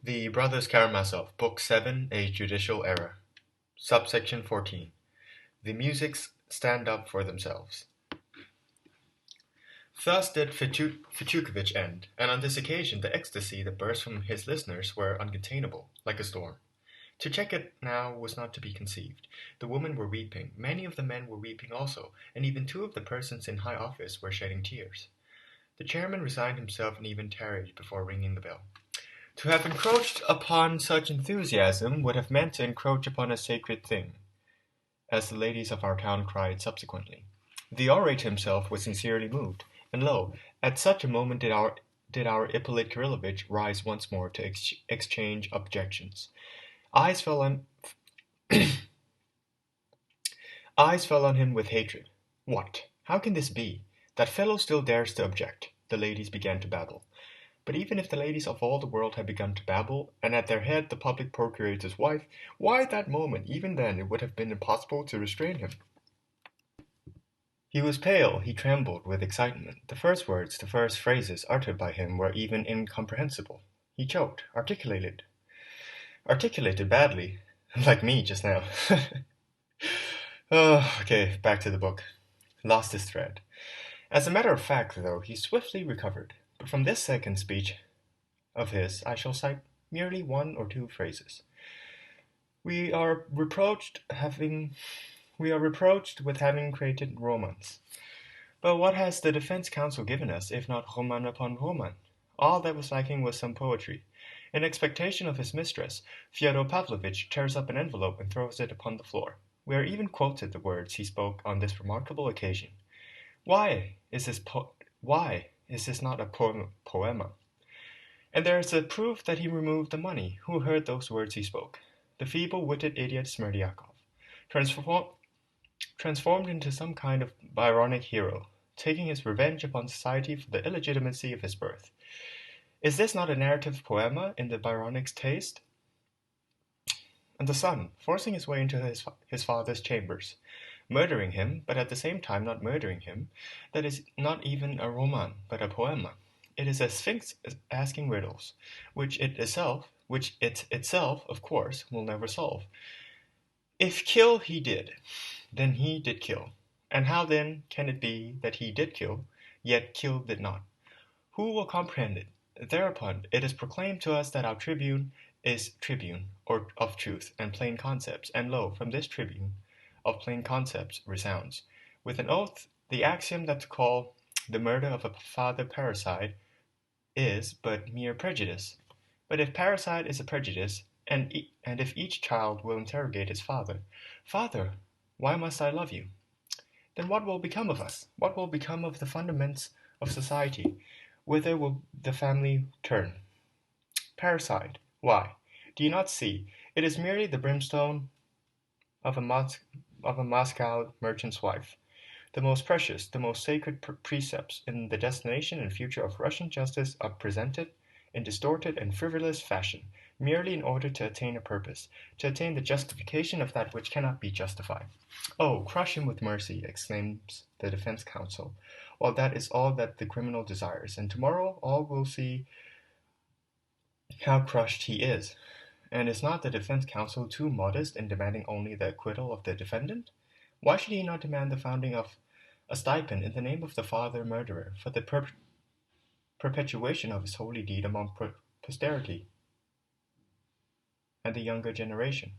The Brothers Karamazov, Book 7, A Judicial Error. Subsection 14. The Muschiks stand up for themselves. Thus did Fetukovich end, and on this occasion the ecstasy that burst from his listeners were uncontainable, like a storm. To check it now was not to be conceived. The women were weeping, many of the men were weeping also, and even two of the persons in high office were shedding tears. The chairman resigned himself and even tarried before ringing the bell. To have encroached upon such enthusiasm would have meant to encroach upon a sacred thing, as the ladies of our town cried subsequently. The orator himself was sincerely moved, and lo, at such a moment did our Ippolit Kirillovitch rise once more to exchange objections. Eyes fell on him with hatred. What? How can this be? That fellow still dares to object. The ladies began to babble. But even if the ladies of all the world had begun to babble, and at their head the public procurator's wife, why at that moment, even then, it would have been impossible to restrain him. He was pale, he trembled with excitement. The first words, the first phrases uttered by him were even incomprehensible. He choked, articulated badly, like me just now. Okay, back to the book. Lost his thread. As a matter of fact, though, he swiftly recovered. But from this second speech of his I shall cite merely one or two phrases. We are reproached with having created romance. But what has the defense counsel given us, if not roman upon roman? All that was lacking was some poetry. In expectation of his mistress, Fyodor Pavlovitch tears up an envelope and throws it upon the floor. We are even quoted the words he spoke on this remarkable occasion. Why is this not a poema? And there is a proof that he removed the money. Who heard those words he spoke? The feeble-witted idiot Smerdyakov, transformed into some kind of Byronic hero, taking his revenge upon society for the illegitimacy of his birth. Is this not a narrative poema in the Byronic's taste? And the son, forcing his way into his father's chambers, murdering him, but at the same time not murdering him, that is not even a roman, but a poema. It is a sphinx asking riddles, which it itself, of course, will never solve. If kill he did, then he did kill. And how then can it be that he did kill, yet kill did not? Who will comprehend it? Thereupon it is proclaimed to us that our tribune is tribune of truth and plain concepts, and lo, from this tribune of plain concepts resounds, with an oath, the axiom that to call the murder of a father parricide is but mere prejudice. But if parricide is a prejudice, and if each child will interrogate his father, "Father, why must I love you?" then what will become of us? What will become of the fundaments of society? Whither will the family turn? Parricide. Why, do you not see? It is merely the brimstone of a Moscow merchant's wife. The most precious, the most sacred precepts in the destination and future of Russian justice are presented in distorted and frivolous fashion, merely in order to attain a purpose, to attain the justification of that which cannot be justified. Oh, crush him with mercy, exclaims the defense counsel, while that is all that the criminal desires, and tomorrow all will see how crushed he is. And is not the defense counsel too modest in demanding only the acquittal of the defendant? Why should he not demand the founding of a stipend in the name of the father murderer for the perpetuation of his holy deed among posterity and the younger generation?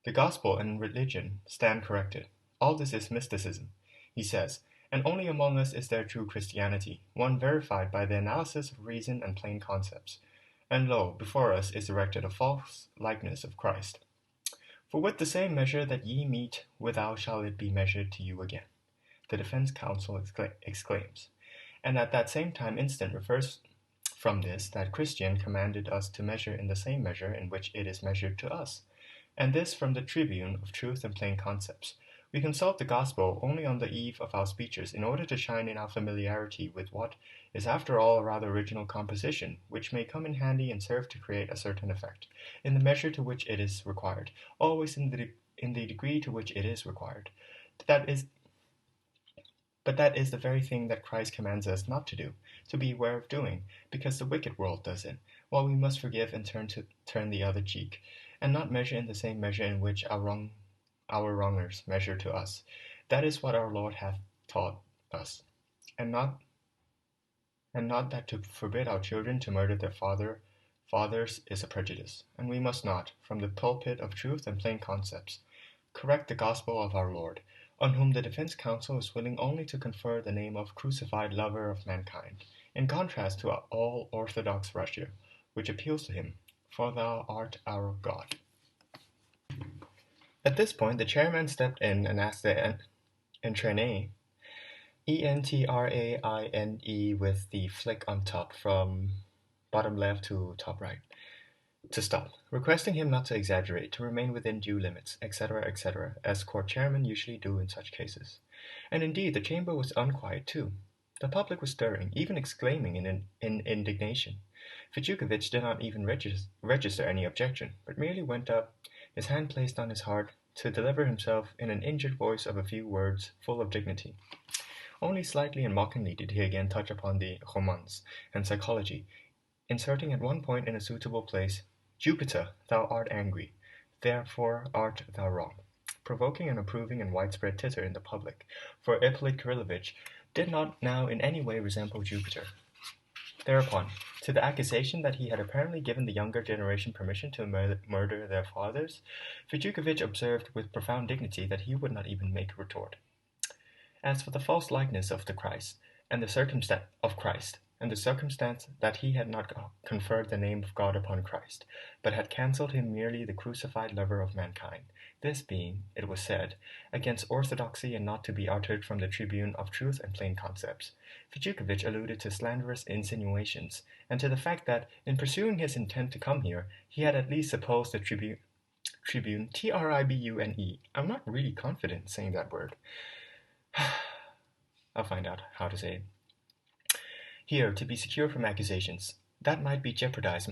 The gospel and religion stand corrected. All this is mysticism, he says, and only among us is there true Christianity, one verified by the analysis of reason and plain concepts. And lo, before us is erected a false likeness of Christ. For with the same measure that ye mete, withal shall it be measured to you again, the defense counsel exclaims, and at that same time instant refers from this that Christian commanded us to measure in the same measure in which it is measured to us, and this from the tribune of truth and plain concepts. We consult the gospel only on the eve of our speeches in order to shine in our familiarity with what is after all a rather original composition, which may come in handy and serve to create a certain effect, in the measure to which it is required, always in the degree to which it is required. That is But that is the very thing that Christ commands us not to do, to beware of doing, because the wicked world does it, while we must forgive and turn the other cheek, and not measure in the same measure in which our wrongers measure to us. That is what our Lord hath taught us, and not that to forbid our children to murder their fathers is a prejudice, and we must not, from the pulpit of truth and plain concepts, correct the gospel of our Lord, on whom the defense counsel is willing only to confer the name of crucified lover of mankind, in contrast to all orthodox Russia, which appeals to him, for thou art our God. At this point, the chairman stepped in and asked the entraîné, ENTRAINE with the flick on top from bottom left to top right, to stop, requesting him not to exaggerate, to remain within due limits, etc., as court chairmen usually do in such cases. And indeed, the chamber was unquiet too. The public was stirring, even exclaiming in indignation. Fijukovich did not even register any objection, but merely went up, his hand placed on his heart, to deliver himself in an injured voice of a few words full of dignity. Only slightly and mockingly did he again touch upon the romance and psychology, inserting at one point in a suitable place, Jupiter, thou art angry, therefore art thou wrong, provoking an approving and widespread titter in the public, for Ippolit Kirillovich did not now in any way resemble Jupiter. Thereupon, to the accusation that he had apparently given the younger generation permission to murder their fathers, Fijukovich observed with profound dignity that he would not even make a retort. As for the false likeness of the Christ, and the circumstance that he had not conferred the name of God upon Christ, but had cancelled him merely the crucified lover of mankind, this being, it was said, against orthodoxy and not to be uttered from the tribune of truth and plain concepts, Fijukovich alluded to slanderous insinuations, and to the fact that, in pursuing his intent to come here, he had at least supposed the tribune, Tribune, I'm not really confident in saying that word. I'll find out how to say it. Here, to be secure from accusations, that might jeopardize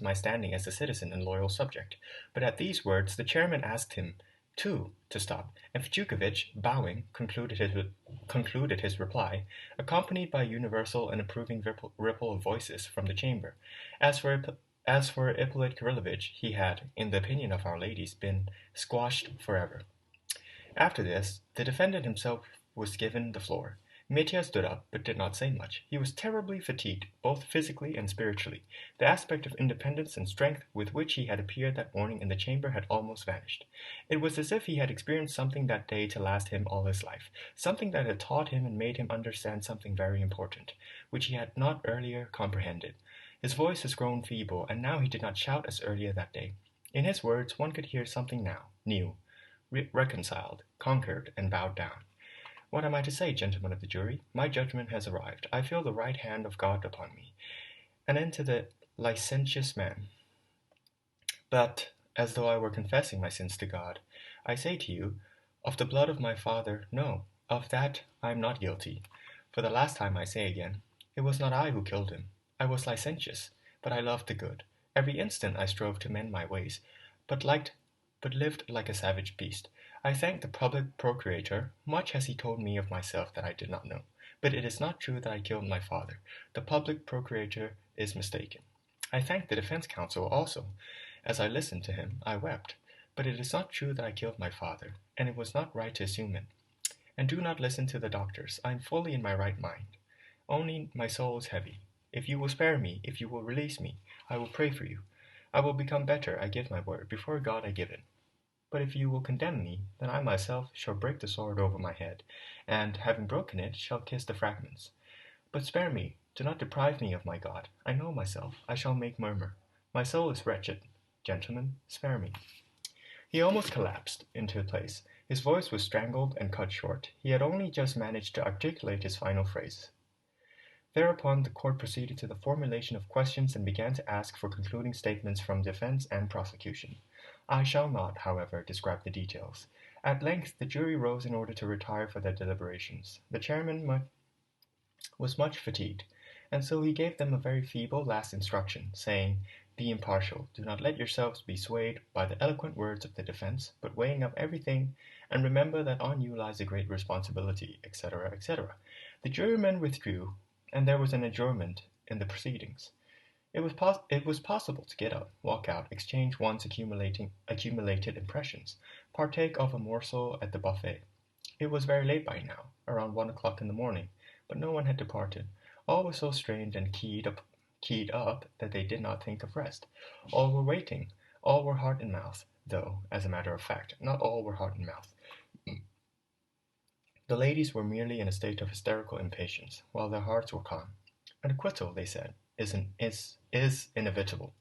my standing as a citizen and loyal subject. But at these words, the chairman asked him, too, to stop, and Fijukovich, bowing, concluded his reply, accompanied by a universal and approving ripple of voices from the chamber. As for Ippolit Kirillovich, he had, in the opinion of our ladies, been squashed forever. After this, the defendant himself was given the floor. Mitya stood up, but did not say much. He was terribly fatigued, both physically and spiritually. The aspect of independence and strength with which he had appeared that morning in the chamber had almost vanished. It was as if he had experienced something that day to last him all his life, something that had taught him and made him understand something very important, which he had not earlier comprehended. His voice has grown feeble, and now he did not shout as earlier that day. In his words, one could hear something now, new, reconciled, conquered, and bowed down. What am I to say, gentlemen of the jury? My judgment has arrived. I feel the right hand of God upon me. An end to the licentious man. But, as though I were confessing my sins to God, I say to you, of the blood of my father, no, of that I am not guilty. For the last time I say again, it was not I who killed him. I was licentious, but I loved the good. Every instant I strove to mend my ways, but lived like a savage beast. I thank the public procurator. Much has he told me of myself that I did not know. But it is not true that I killed my father. The public procurator is mistaken. I thank the defense counsel also. As I listened to him, I wept. But it is not true that I killed my father, and it was not right to assume it. And do not listen to the doctors. I am fully in my right mind. Only my soul is heavy. If you will spare me, if you will release me, I will pray for you. I will become better, I give my word. Before God I give it. But if you will condemn me, then I myself shall break the sword over my head, and, having broken it, shall kiss the fragments. But spare me, do not deprive me of my God. I know myself, I shall make murmur. My soul is wretched. Gentlemen, spare me. He almost collapsed into place. His voice was strangled and cut short. He had only just managed to articulate his final phrase. Thereupon the court proceeded to the formulation of questions and began to ask for concluding statements from defense and prosecution. I shall not, however, describe the details. At length the jury rose in order to retire for their deliberations. The chairman was much fatigued, and so he gave them a very feeble last instruction, saying, Be impartial. Do not let yourselves be swayed by the eloquent words of the defense, but weighing up everything, and remember that on you lies a great responsibility, etc., etc. The jurymen withdrew, and there was an adjournment in the proceedings. It was possible to get up, walk out, exchange one's accumulated impressions, partake of a morsel at the buffet. It was very late by now, around 1 o'clock in the morning, but no one had departed. All was so strained and keyed up that they did not think of rest. All were waiting. All were heart and mouth, though, as a matter of fact, not all were heart and mouth. The ladies were merely in a state of hysterical impatience, while their hearts were calm. An acquittal, they said, is inevitable.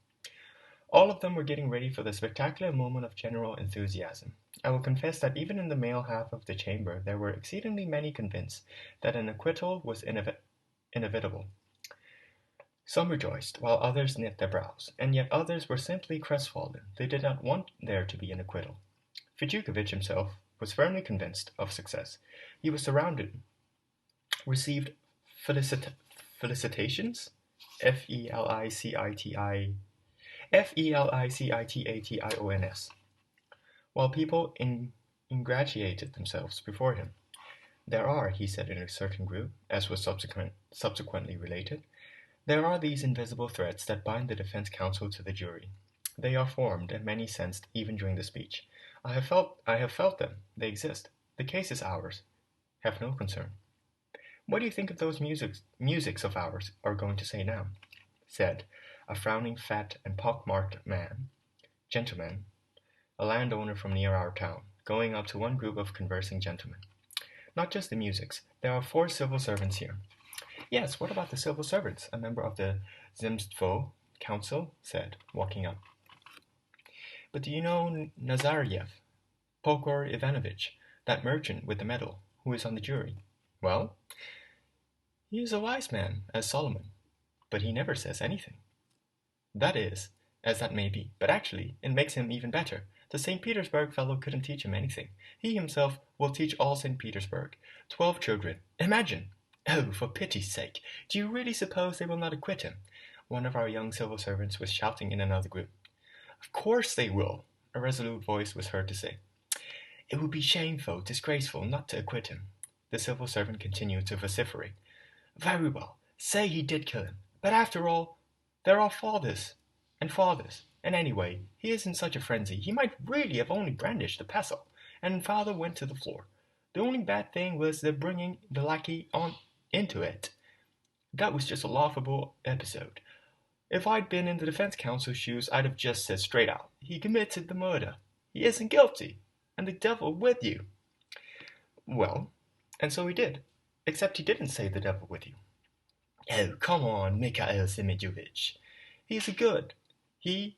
All of them were getting ready for the spectacular moment of general enthusiasm. I will confess that even in the male half of the chamber there were exceedingly many convinced that an acquittal was inevitable. Some rejoiced, while others knit their brows, and yet others were simply crestfallen. They did not want there to be an acquittal. Fijukovich himself was firmly convinced of success. He was surrounded, received felicitations, felicitations, while people ingratiated themselves before him. There are, he said in a certain group, as was subsequently related, there are these invisible threads that bind the defense counsel to the jury. They are formed, and many sensed, even during the speech. I have felt them. They exist. The case is ours. Have no concern. What do you think of those musics of ours are going to say now? Said a frowning, fat, and pock-marked gentleman, a landowner from near our town, going up to one group of conversing gentlemen. Not just the musics. There are 4 civil servants here. Yes, what about the civil servants? A member of the Zemstvo council said, walking up. But do you know Nazarev, Pokor Ivanovich, that merchant with the medal, who is on the jury? Well, he is a wise man, as Solomon, but he never says anything. That is, as that may be, but actually, it makes him even better. The St. Petersburg fellow couldn't teach him anything. He himself will teach all St. Petersburg. 12 children. Imagine! Oh, for pity's sake, do you really suppose they will not acquit him? One of our young civil servants was shouting in another group. Of course they will, a resolute voice was heard to say. It would be shameful, disgraceful, not to acquit him. The civil servant continued to vociferate. Very well, say he did kill him. But after all, there are fathers, and anyway, he is in such a frenzy, he might really have only brandished the pestle, and father went to the floor. The only bad thing was the bringing the lackey on into it. That was just a laughable episode. If I'd been in the defense counsel's shoes, I'd have just said straight out, he committed the murder. He isn't guilty, and the devil with you. Well, and so he did, except he didn't say the devil with you. Oh, come on, Mikhail Semyonovich. He's good. He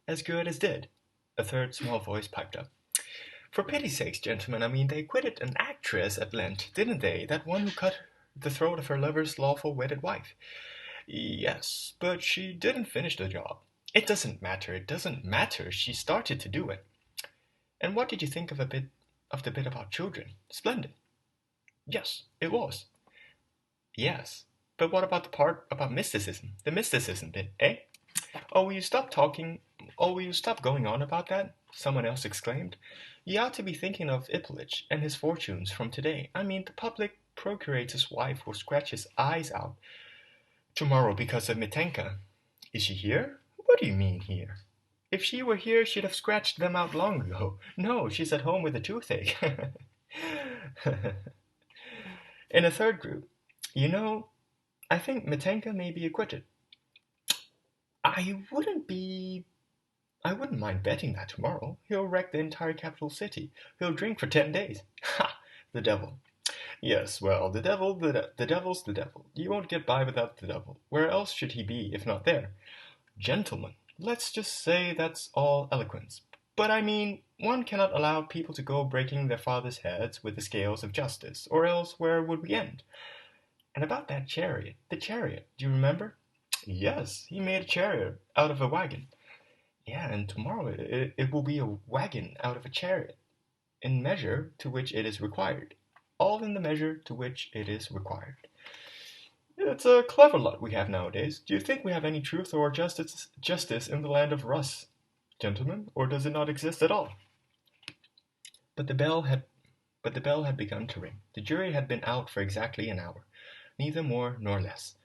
as good as did. A third small voice piped up. For pity's sakes, gentlemen, I mean, they acquitted an actress at Lent, didn't they? That one who cut the throat of her lover's lawful wedded wife. Yes, but she didn't finish the job. It doesn't matter. She started to do it. And what did you think of the bit about children? Splendid. Yes, it was. Yes, but what about the part about mysticism? The mysticism bit, eh? Oh, will you stop going on about that? Someone else exclaimed. You ought to be thinking of Ippolich and his fortunes from today. I mean, the public procurator's wife will scratch his eyes out tomorrow because of Mitenka. Is she here? What do you mean here? If she were here, she'd have scratched them out long ago. No, she's at home with a toothache. In a third group, you know, I think Mitenka may be acquitted. I wouldn't mind betting that tomorrow. He'll wreck the entire capital city. He'll drink for 10 days. Ha! The devil. Yes, well, the devil's the devil. You won't get by without the devil. Where else should he be, if not there? Gentlemen, let's just say that's all eloquence. But I mean, one cannot allow people to go breaking their fathers' heads with the scales of justice, or else where would we end? And about that chariot, the chariot, do you remember? Yes, he made a chariot out of a wagon. Yeah, and tomorrow it will be a wagon out of a chariot, in measure to which it is required. All in the measure to which it is required. It's a clever lot we have nowadays. Do you think we have any truth or justice in the land of Russ, gentlemen, or does it not exist at all? But the bell had begun to ring. The jury had been out for exactly an hour, neither more nor less.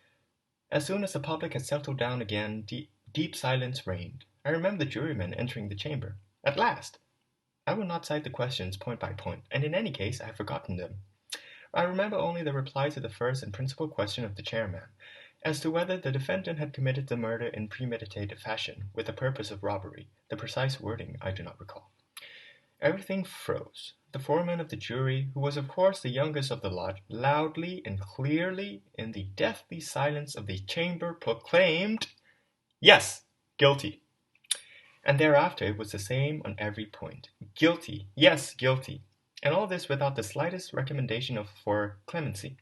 As soon as the public had settled down again, deep silence reigned. I remember the jurymen entering the chamber. At last! I will not cite the questions point by point, and in any case I have forgotten them. I remember only the reply to the first and principal question of the chairman, as to whether the defendant had committed the murder in premeditated fashion, with the purpose of robbery. The precise wording I do not recall. Everything froze. The foreman of the jury, who was of course the youngest of the lot, loudly and clearly, in the deathly silence of the chamber, proclaimed, "Yes, guilty." And thereafter it was the same on every point. Guilty, yes, guilty. And all this without the slightest recommendation for clemency.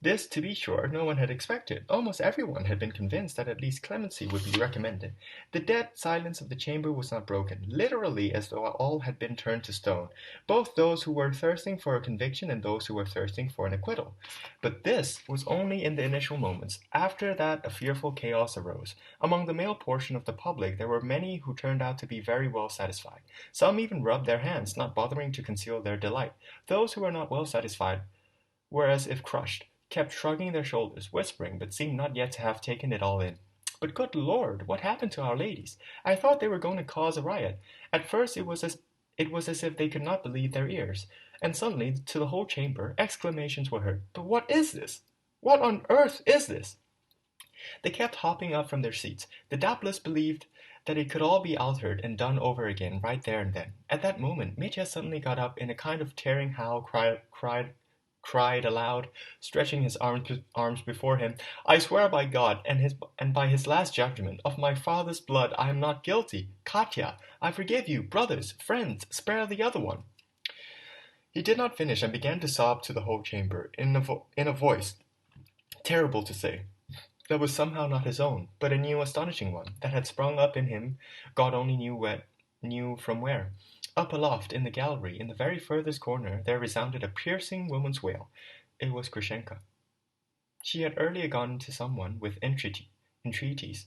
This, to be sure, no one had expected. Almost everyone had been convinced that at least clemency would be recommended. The dead silence of the chamber was not broken, literally as though all had been turned to stone, both those who were thirsting for a conviction and those who were thirsting for an acquittal. But this was only in the initial moments. After that a fearful chaos arose. Among the male portion of the public there were many who turned out to be very well satisfied. Some even rubbed their hands, not bothering to conceal their delight. Those who were not well satisfied were as if crushed, kept shrugging their shoulders, whispering, but seemed not yet to have taken it all in. But good Lord, what happened to our ladies? I thought they were going to cause a riot. At first it was as if they could not believe their ears, and suddenly, to the whole chamber, exclamations were heard. But what is this? What on earth is this? They kept hopping up from their seats. They doubtless believed that it could all be altered and done over again right there and then. At that moment, Mitya suddenly got up in a kind of tearing howl, cried aloud, stretching his arms before him, "I swear by God and by his last judgment, of my father's blood I am not guilty. Katya, I forgive you. Brothers, friends, spare the other one." He did not finish and began to sob to the whole chamber, in a voice, terrible to say, that was somehow not his own, but a new astonishing one, that had sprung up in him, God only knew from where. Up aloft, in the gallery, in the very furthest corner, there resounded a piercing woman's wail. It was Grushenka. She had earlier gone to someone with entreaties,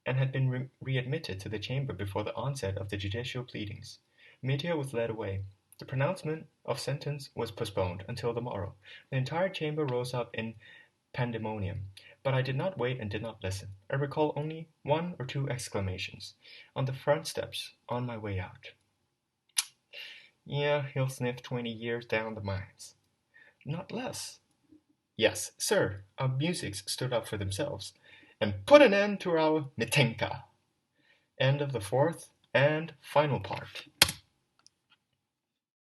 and had been readmitted to the chamber before the onset of the judicial pleadings. Mitya was led away. The pronouncement of sentence was postponed until the morrow. The entire chamber rose up in pandemonium. But I did not wait and did not listen. I recall only one or two exclamations, on the front steps, on my way out. "Yeah, he'll sniff 20 years down the mines." "Not less." "Yes, sir." Our Muschiks stood up for themselves, and put an end to our Mitenka. End of the fourth and final part.